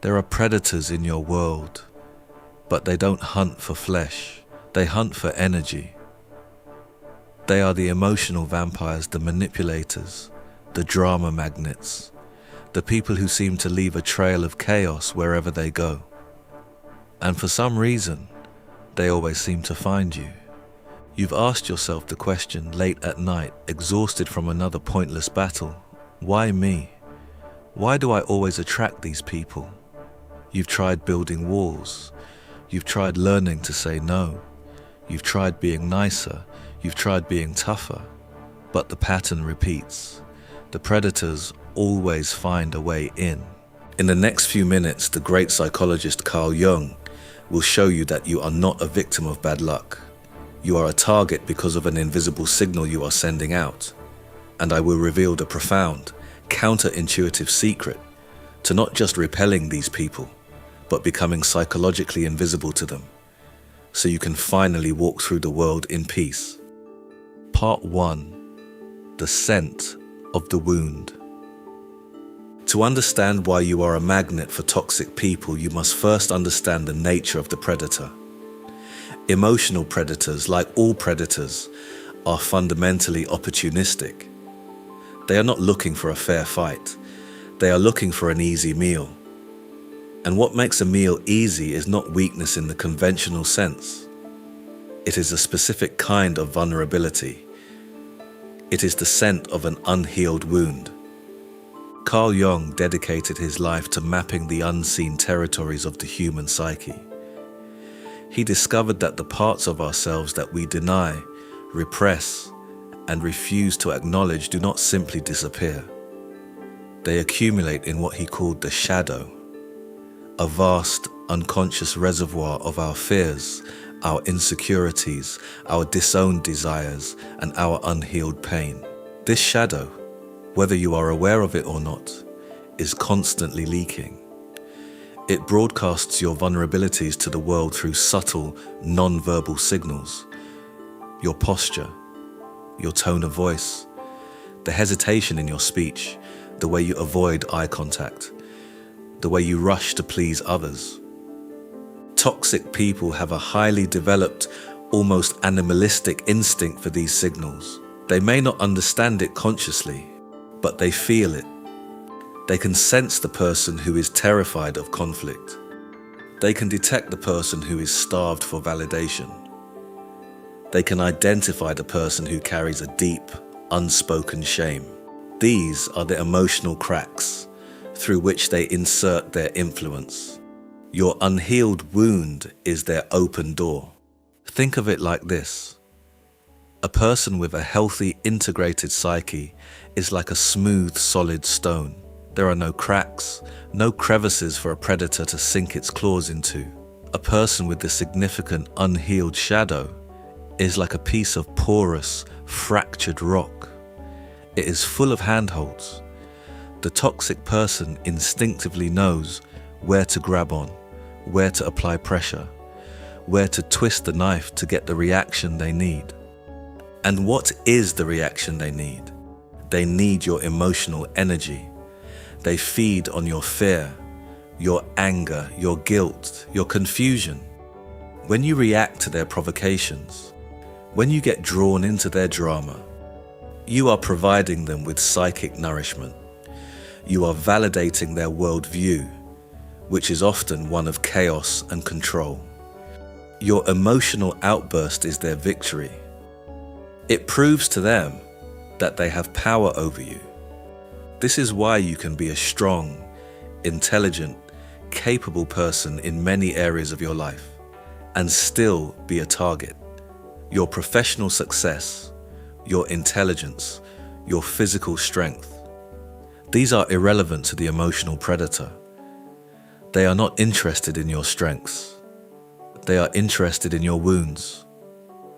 There are predators in your world, but they don't hunt for flesh, they hunt for energy. They are the emotional vampires, the manipulators, the drama magnets, the people who seem to leave a trail of chaos wherever they go. And for some reason, they always seem to find you. You've asked yourself the question late at night, exhausted from another pointless battle, why me? Why do I always attract these people? You've tried building walls. You've tried learning to say no. You've tried being nicer. You've tried being tougher. But the pattern repeats. The predators always find a way in. In the next few minutes, the great psychologist Carl Jung will show you that you are not a victim of bad luck. You are a target because of an invisible signal you are sending out. And I will reveal the profound, counterintuitive secret to not just repelling these people, but becoming psychologically invisible to them, so you can finally walk through the world in peace. Part 1. The Scent of the Wound. To understand why you are a magnet for toxic people, you must first understand the nature of the predator. Emotional predators, like all predators, are fundamentally opportunistic. They are not looking for a fair fight. They are looking for an easy meal. And what makes a meal easy is not weakness in the conventional sense. It is a specific kind of vulnerability. It is the scent of an unhealed wound. Carl Jung dedicated his life to mapping the unseen territories of the human psyche. He discovered that the parts of ourselves that we deny, repress, and refuse to acknowledge do not simply disappear. They accumulate in what he called the shadow, a vast, unconscious reservoir of our fears, our insecurities, our disowned desires, and our unhealed pain. This shadow, whether you are aware of it or not, is constantly leaking. It broadcasts your vulnerabilities to the world through subtle, non-verbal signals. Your posture, your tone of voice, the hesitation in your speech, the way you avoid eye contact, the way you rush to please others. Toxic people have a highly developed, almost animalistic instinct for these signals. They may not understand it consciously, but they feel it. They can sense the person who is terrified of conflict. They can detect the person who is starved for validation. They can identify the person who carries a deep, unspoken shame. These are the emotional cracks through which they insert their influence. Your unhealed wound is their open door. Think of it like this. A person with a healthy, integrated psyche is like a smooth, solid stone. There are no cracks, no crevices for a predator to sink its claws into. A person with a significant, unhealed shadow is like a piece of porous, fractured rock. It is full of handholds. The toxic person instinctively knows where to grab on, where to apply pressure, where to twist the knife to get the reaction they need. And what is the reaction they need? They need your emotional energy. They feed on your fear, your anger, your guilt, your confusion. When you react to their provocations, when you get drawn into their drama, you are providing them with psychic nourishment. You are validating their worldview, which is often one of chaos and control. Your emotional outburst is their victory. It proves to them that they have power over you. This is why you can be a strong, intelligent, capable person in many areas of your life and still be a target. Your professional success, your intelligence, your physical strength. These are irrelevant to the emotional predator. They are not interested in your strengths. They are interested in your wounds.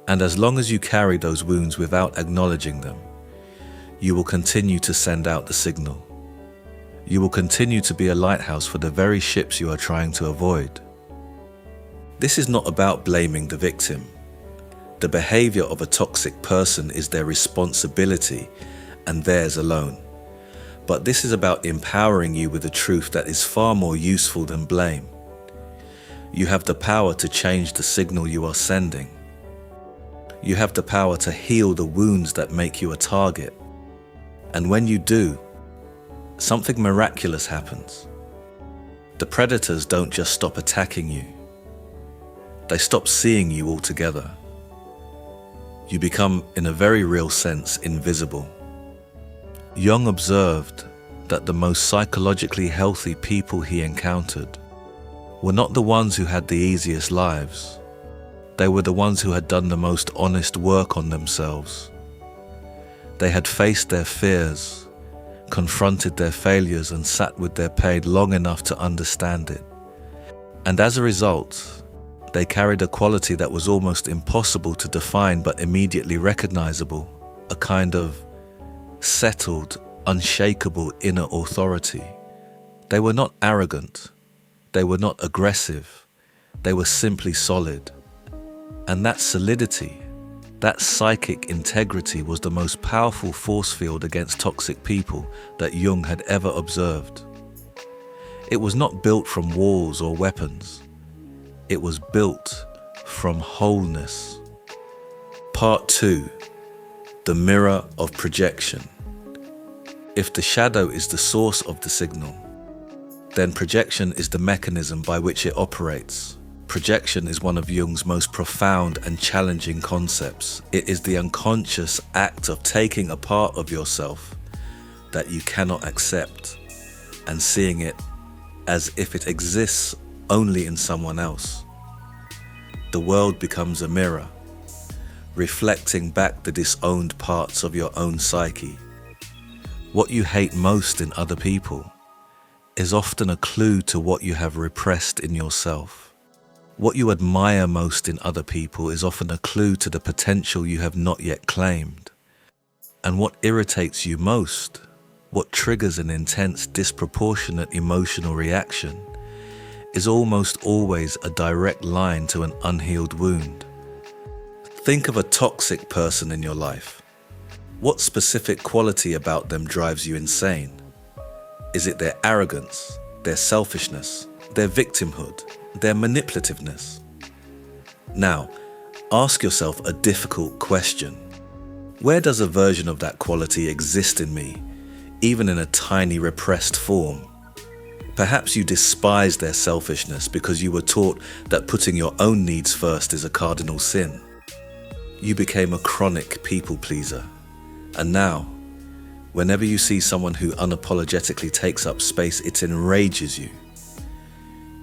And as long as you carry those wounds without acknowledging them, you will continue to send out the signal. You will continue to be a lighthouse for the very ships you are trying to avoid. This is not about blaming the victim. The behavior of a toxic person is their responsibility and theirs alone. But this is about empowering you with a truth that is far more useful than blame. You have the power to change the signal you are sending. You have the power to heal the wounds that make you a target. And when you do, something miraculous happens. The predators don't just stop attacking you. They stop seeing you altogether. You become, in a very real sense, invisible. Jung observed that the most psychologically healthy people he encountered were not the ones who had the easiest lives. They were the ones who had done the most honest work on themselves. They had faced their fears, confronted their failures, and sat with their pain long enough to understand it. And as a result, they carried a quality that was almost impossible to define but immediately recognizable, a kind of settled, unshakable inner authority. They were not arrogant. They were not aggressive. They were simply solid. And that solidity, that psychic integrity, was the most powerful force field against toxic people that Jung had ever observed. It was not built from walls or weapons. It was built from wholeness. Part 2. The mirror of projection. If the shadow is the source of the signal, then projection is the mechanism by which it operates. Projection is one of Jung's most profound and challenging concepts. It is the unconscious act of taking a part of yourself that you cannot accept and seeing it as if it exists only in someone else. The world becomes a mirror, reflecting back the disowned parts of your own psyche. What you hate most in other people is often a clue to what you have repressed in yourself. What you admire most in other people is often a clue to the potential you have not yet claimed. And what irritates you most, what triggers an intense, disproportionate emotional reaction, is almost always a direct line to an unhealed wound. Think of a toxic person in your life. What specific quality about them drives you insane? Is it their arrogance, their selfishness, their victimhood, their manipulativeness? Now, ask yourself a difficult question. Where does a version of that quality exist in me, even in a tiny repressed form? Perhaps you despise their selfishness because you were taught that putting your own needs first is a cardinal sin. You became a chronic people pleaser. And now, whenever you see someone who unapologetically takes up space, it enrages you.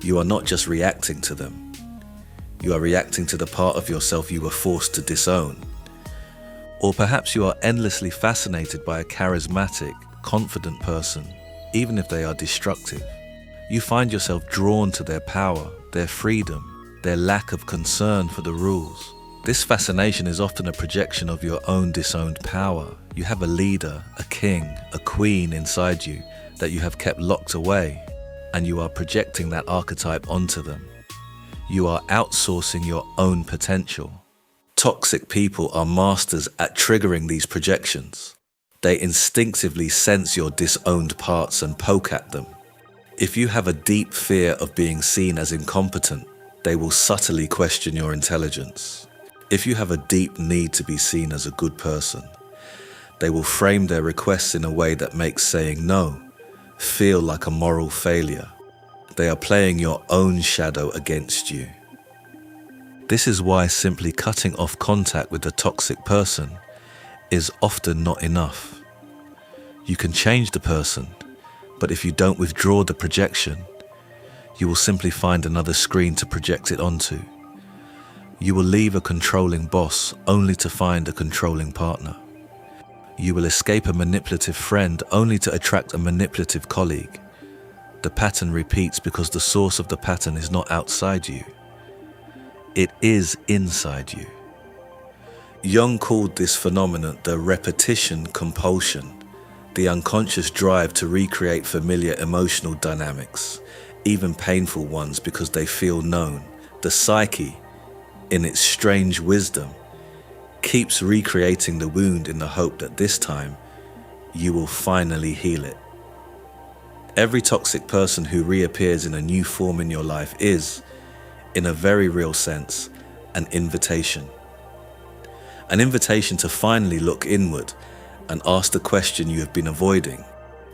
You are not just reacting to them. You are reacting to the part of yourself you were forced to disown. Or perhaps you are endlessly fascinated by a charismatic, confident person, even if they are destructive. You find yourself drawn to their power, their freedom, their lack of concern for the rules. This fascination is often a projection of your own disowned power. You have a leader, a king, a queen inside you that you have kept locked away, and you are projecting that archetype onto them. You are outsourcing your own potential. Toxic people are masters at triggering these projections. They instinctively sense your disowned parts and poke at them. If you have a deep fear of being seen as incompetent, they will subtly question your intelligence. If you have a deep need to be seen as a good person, they will frame their requests in a way that makes saying no feel like a moral failure. They are playing your own shadow against you. This is why simply cutting off contact with a toxic person is often not enough. You can change the person, but if you don't withdraw the projection, you will simply find another screen to project it onto. You will leave a controlling boss only to find a controlling partner. You will escape a manipulative friend only to attract a manipulative colleague. The pattern repeats because the source of the pattern is not outside you. It is inside you. Jung called this phenomenon the repetition compulsion, the unconscious drive to recreate familiar emotional dynamics, even painful ones because they feel known. The psyche, in its strange wisdom, keeps recreating the wound in the hope that this time you will finally heal it. Every toxic person who reappears in a new form in your life is, in a very real sense, an invitation. An invitation to finally look inward and ask the question you have been avoiding.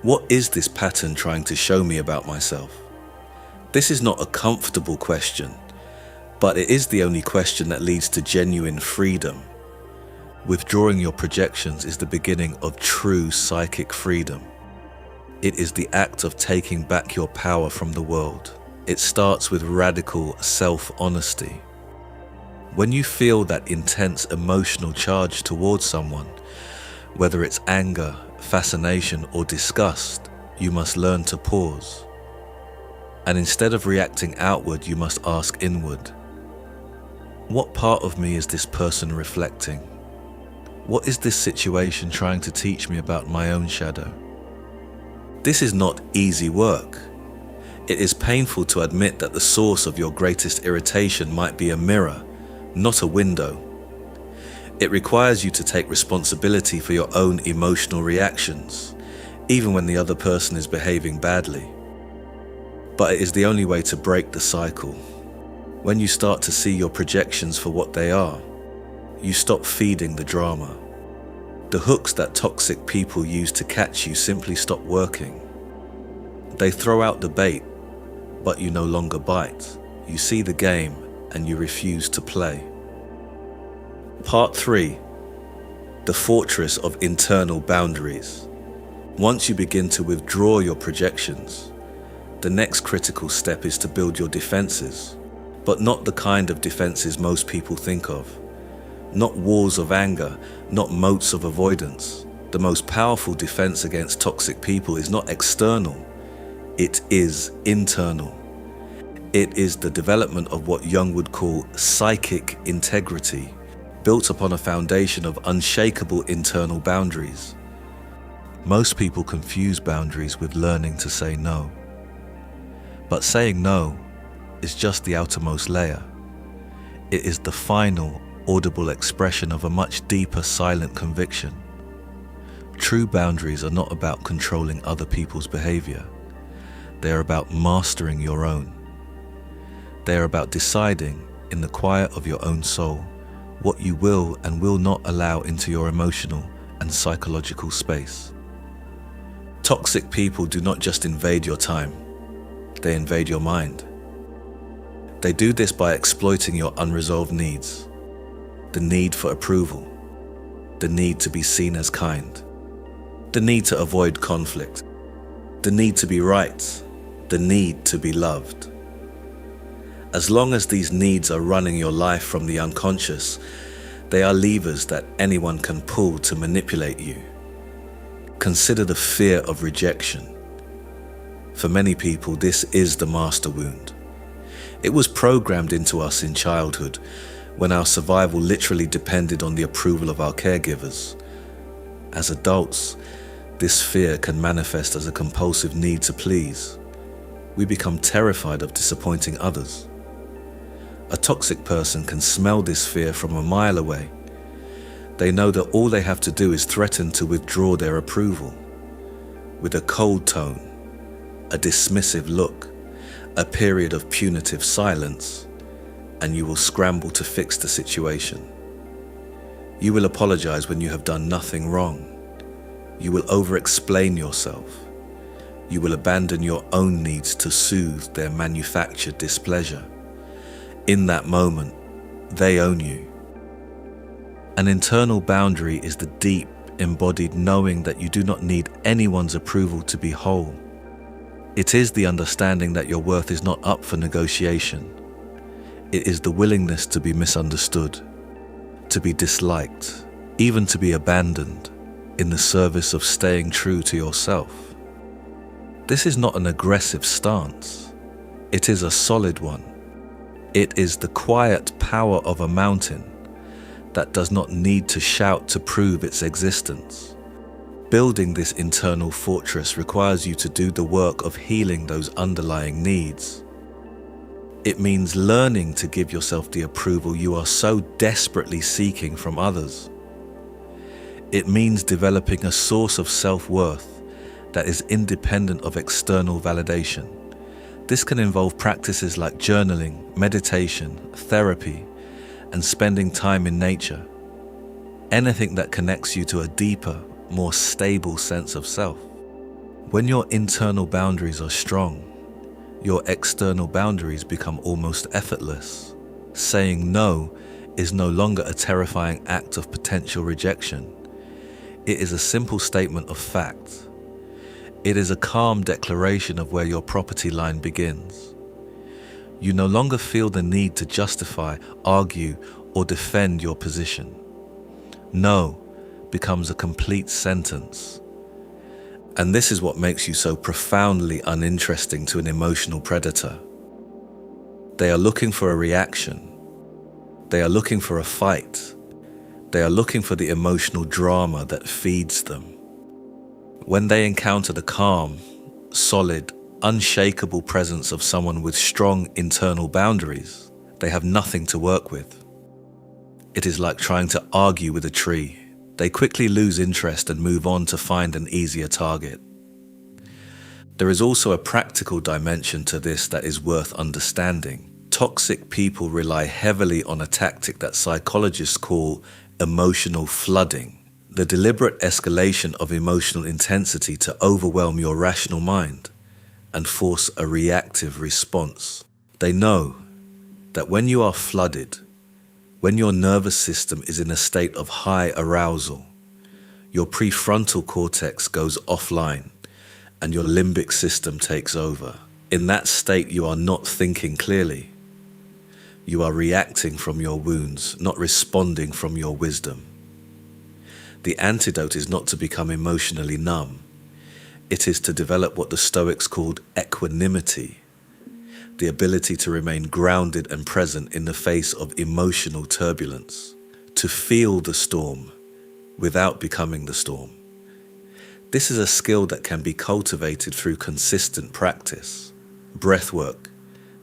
What is this pattern trying to show me about myself? This is not a comfortable question, but it is the only question that leads to genuine freedom. Withdrawing your projections is the beginning of true psychic freedom. It is the act of taking back your power from the world. It starts with radical self-honesty. When you feel that intense emotional charge towards someone, whether it's anger, fascination, or disgust, you must learn to pause. And instead of reacting outward, you must ask inward. What part of me is this person reflecting? What is this situation trying to teach me about my own shadow? This is not easy work. It is painful to admit that the source of your greatest irritation might be a mirror, not a window. It requires you to take responsibility for your own emotional reactions, even when the other person is behaving badly. But it is the only way to break the cycle. When you start to see your projections for what they are, you stop feeding the drama. The hooks that toxic people use to catch you simply stop working. They throw out the bait, but you no longer bite. You see the game and you refuse to play. Part 3. The fortress of internal boundaries. Once you begin to withdraw your projections, the next critical step is to build your defenses, but not the kind of defenses most people think of. Not walls of anger, not moats of avoidance. The most powerful defense against toxic people is not external, it is internal. It is the development of what Jung would call psychic integrity, built upon a foundation of unshakable internal boundaries. Most people confuse boundaries with learning to say no. But saying no is just the outermost layer. It is the final, audible expression of a much deeper silent conviction. True boundaries are not about controlling other people's behavior. They are about mastering your own. They are about deciding, in the quiet of your own soul, what you will and will not allow into your emotional and psychological space. Toxic people do not just invade your time, they invade your mind. They do this by exploiting your unresolved needs. The need for approval, the need to be seen as kind, the need to avoid conflict, the need to be right, the need to be loved. As long as these needs are running your life from the unconscious, they are levers that anyone can pull to manipulate you. Consider the fear of rejection. For many people, this is the master wound. It was programmed into us in childhood, when our survival literally depended on the approval of our caregivers. As adults, this fear can manifest as a compulsive need to please. We become terrified of disappointing others. A toxic person can smell this fear from a mile away. They know that all they have to do is threaten to withdraw their approval. With a cold tone, a dismissive look, a period of punitive silence, and you will scramble to fix the situation. You will apologize when you have done nothing wrong. You will over-explain yourself. You will abandon your own needs to soothe their manufactured displeasure. In that moment, they own you. An internal boundary is the deep, embodied knowing that you do not need anyone's approval to be whole. It is the understanding that your worth is not up for negotiation. It is the willingness to be misunderstood, to be disliked, even to be abandoned, in the service of staying true to yourself. This is not an aggressive stance. It is a solid one. It is the quiet power of a mountain that does not need to shout to prove its existence. Building this internal fortress requires you to do the work of healing those underlying needs. It means learning to give yourself the approval you are so desperately seeking from others. It means developing a source of self-worth that is independent of external validation. This can involve practices like journaling, meditation, therapy, and spending time in nature. Anything that connects you to a deeper, more stable sense of self. When your internal boundaries are strong, your external boundaries become almost effortless. Saying no is no longer a terrifying act of potential rejection. It is a simple statement of fact. It is a calm declaration of where your property line begins. You no longer feel the need to justify, argue, or defend your position. No becomes a complete sentence. And this is what makes you so profoundly uninteresting to an emotional predator. They are looking for a reaction. They are looking for a fight. They are looking for the emotional drama that feeds them. When they encounter the calm, solid, unshakable presence of someone with strong internal boundaries, they have nothing to work with. It is like trying to argue with a tree. They quickly lose interest and move on to find an easier target. There is also a practical dimension to this that is worth understanding. Toxic people rely heavily on a tactic that psychologists call emotional flooding, the deliberate escalation of emotional intensity to overwhelm your rational mind and force a reactive response. They know that when you are flooded, when your nervous system is in a state of high arousal, your prefrontal cortex goes offline and your limbic system takes over. In that state, you are not thinking clearly. You are reacting from your wounds, not responding from your wisdom. The antidote is not to become emotionally numb. It is to develop what the Stoics called equanimity, the ability to remain grounded and present in the face of emotional turbulence, to feel the storm without becoming the storm. This is a skill that can be cultivated through consistent practice. Breathwork,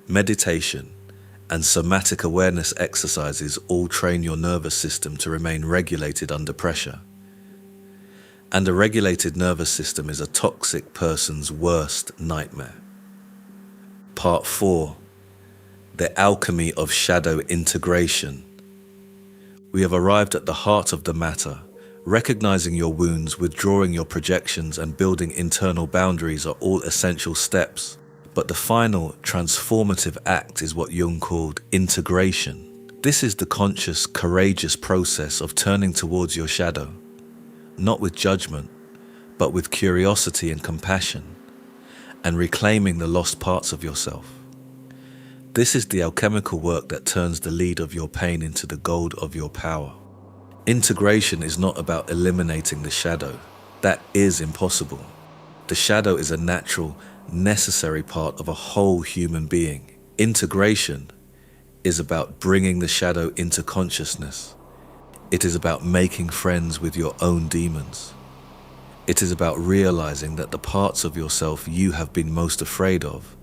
meditation, and somatic awareness exercises all train your nervous system to remain regulated under pressure. And a regulated nervous system is a toxic person's worst nightmare. Part 4. The alchemy of shadow integration. We have arrived at the heart of the matter. Recognizing your wounds, withdrawing your projections, and building internal boundaries are all essential steps. But the final transformative act is what Jung called integration. This is the conscious, courageous process of turning towards your shadow, not with judgment, but with curiosity and compassion, and reclaiming the lost parts of yourself. This is the alchemical work that turns the lead of your pain into the gold of your power. Integration is not about eliminating the shadow. That is impossible. The shadow is a natural, necessary part of a whole human being. Integration is about bringing the shadow into consciousness. It is about making friends with your own demons. It is about realizing that the parts of yourself you have been most afraid of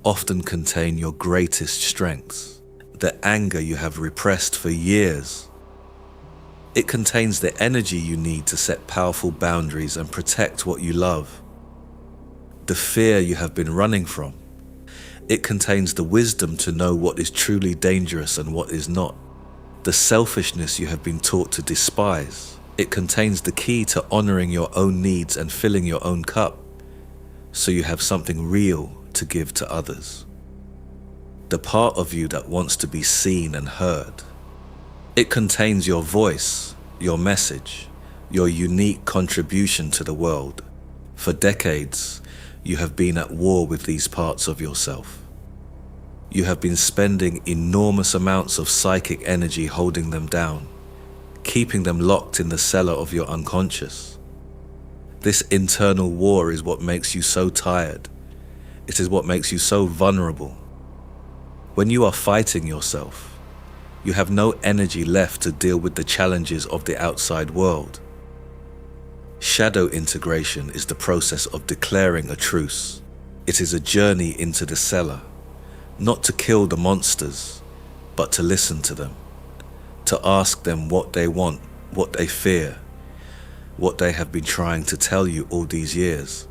often contain your greatest strengths, the anger you have repressed for years. It contains the energy you need to set powerful boundaries and protect what you love, the fear you have been running from. It contains the wisdom to know what is truly dangerous and what is not, the selfishness you have been taught to despise. It contains the key to honoring your own needs and filling your own cup, so you have something real to give to others. The part of you that wants to be seen and heard. It contains your voice, your message, your unique contribution to the world. For decades, you have been at war with these parts of yourself. You have been spending enormous amounts of psychic energy holding them down, keeping them locked in the cellar of your unconscious. This internal war is what makes you so tired. It is what makes you so vulnerable. When you are fighting yourself, you have no energy left to deal with the challenges of the outside world. Shadow integration is the process of declaring a truce. It is a journey into the cellar, not to kill the monsters, but to listen to them, to ask them what they want, what they fear, what they have been trying to tell you all these years,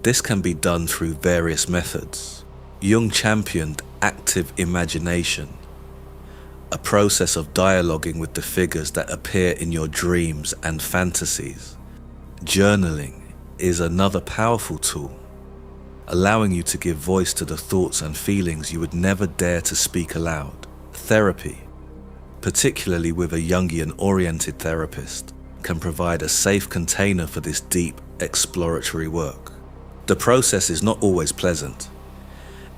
This can be done through various methods. Jung championed active imagination, a process of dialoguing with the figures that appear in your dreams and fantasies. Journaling is another powerful tool, allowing you to give voice to the thoughts and feelings you would never dare to speak aloud. Therapy, particularly with a Jungian-oriented therapist, can provide a safe container for this deep, exploratory work. The process is not always pleasant.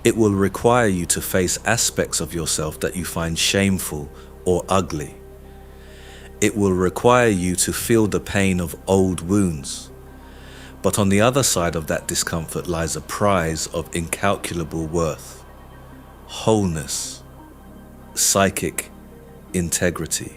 It will require you to face aspects of yourself that you find shameful or ugly. It will require you to feel the pain of old wounds. But on the other side of that discomfort lies a prize of incalculable worth: wholeness, psychic integrity.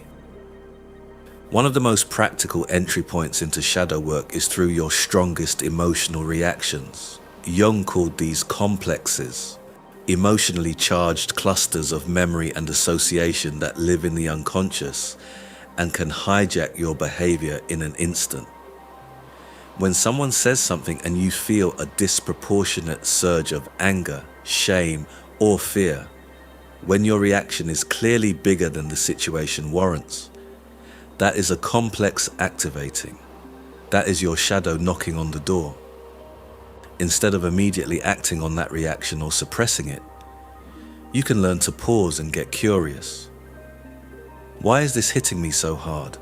One of the most practical entry points into shadow work is through your strongest emotional reactions. Jung called these complexes, emotionally charged clusters of memory and association that live in the unconscious and can hijack your behavior in an instant. When someone says something and you feel a disproportionate surge of anger, shame, or fear, when your reaction is clearly bigger than the situation warrants, that is a complex activating. That is your shadow knocking on the door. Instead of immediately acting on that reaction or suppressing it, you can learn to pause and get curious. Why is this hitting me so hard?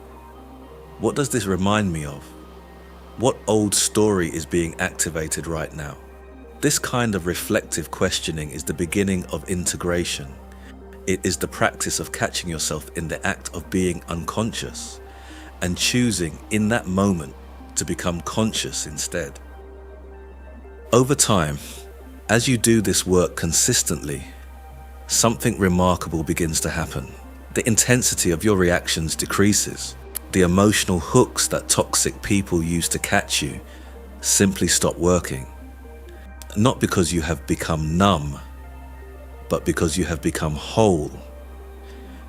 What does this remind me of? What old story is being activated right now? This kind of reflective questioning is the beginning of integration. It is the practice of catching yourself in the act of being unconscious and choosing in that moment to become conscious instead. Over time, as you do this work consistently, something remarkable begins to happen. The intensity of your reactions decreases. The emotional hooks that toxic people use to catch you simply stop working. Not because you have become numb, but because you have become whole.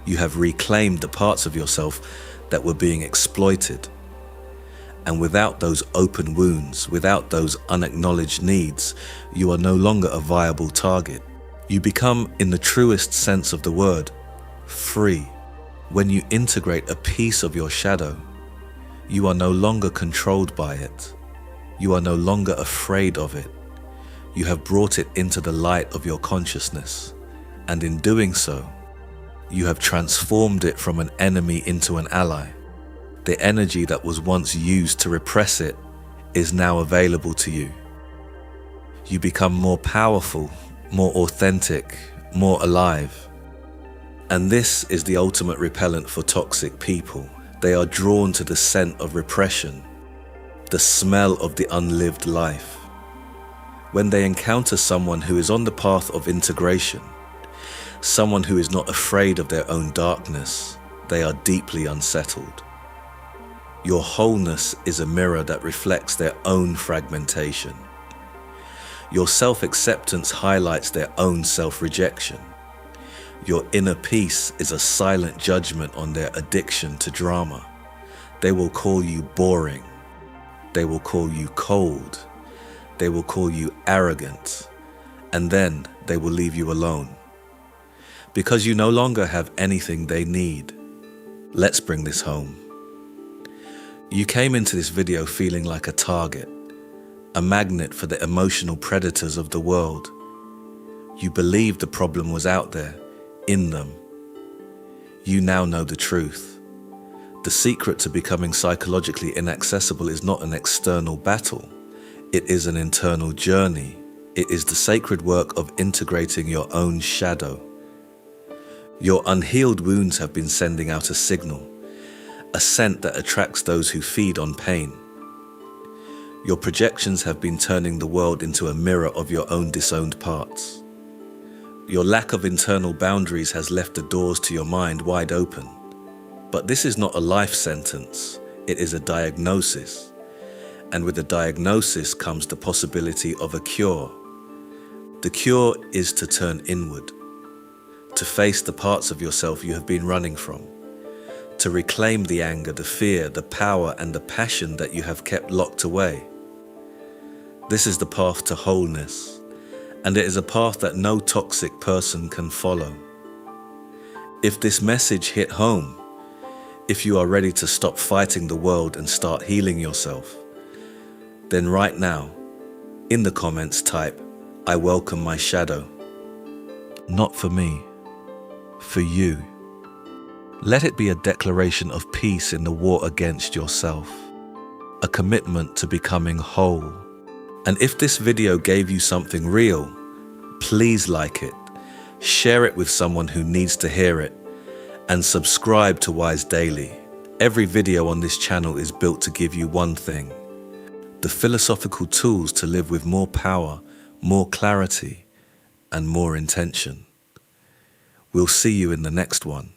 You have reclaimed the parts of yourself that were being exploited. And without those open wounds, without those unacknowledged needs, you are no longer a viable target. You become, in the truest sense of the word, free. When you integrate a piece of your shadow, you are no longer controlled by it. You are no longer afraid of it. You have brought it into the light of your consciousness, and in doing so, you have transformed it from an enemy into an ally. The energy that was once used to repress it is now available to you. You become more powerful, more authentic, more alive. And this is the ultimate repellent for toxic people. They are drawn to the scent of repression, the smell of the unlived life. When they encounter someone who is on the path of integration, someone who is not afraid of their own darkness, they are deeply unsettled. Your wholeness is a mirror that reflects their own fragmentation. Your self-acceptance highlights their own self-rejection. Your inner peace is a silent judgment on their addiction to drama. They will call you boring. They will call you cold. They will call you arrogant. And then they will leave you alone. Because you no longer have anything they need. Let's bring this home. You came into this video feeling like a target, a magnet for the emotional predators of the world. You believed the problem was out there, in them. You now know the truth. The secret to becoming psychologically inaccessible is not an external battle. It is an internal journey. It is the sacred work of integrating your own shadow. Your unhealed wounds have been sending out a signal, a scent that attracts those who feed on pain. Your projections have been turning the world into a mirror of your own disowned parts. Your lack of internal boundaries has left the doors to your mind wide open. But this is not a life sentence, it is a diagnosis. And with a diagnosis comes the possibility of a cure. The cure is to turn inward, to face the parts of yourself you have been running from, to reclaim the anger, the fear, the power, and the passion that you have kept locked away. This is the path to wholeness, and it is a path that no toxic person can follow. If this message hit home, if you are ready to stop fighting the world and start healing yourself, then right now, in the comments type, "I welcome my shadow." Not for me, for you. Let it be a declaration of peace in the war against yourself, a commitment to becoming whole. And if this video gave you something real, please like it, share it with someone who needs to hear it, and subscribe to Wise Daily. Every video on this channel is built to give you one thing: the philosophical tools to live with more power, more clarity, and more intention. We'll see you in the next one.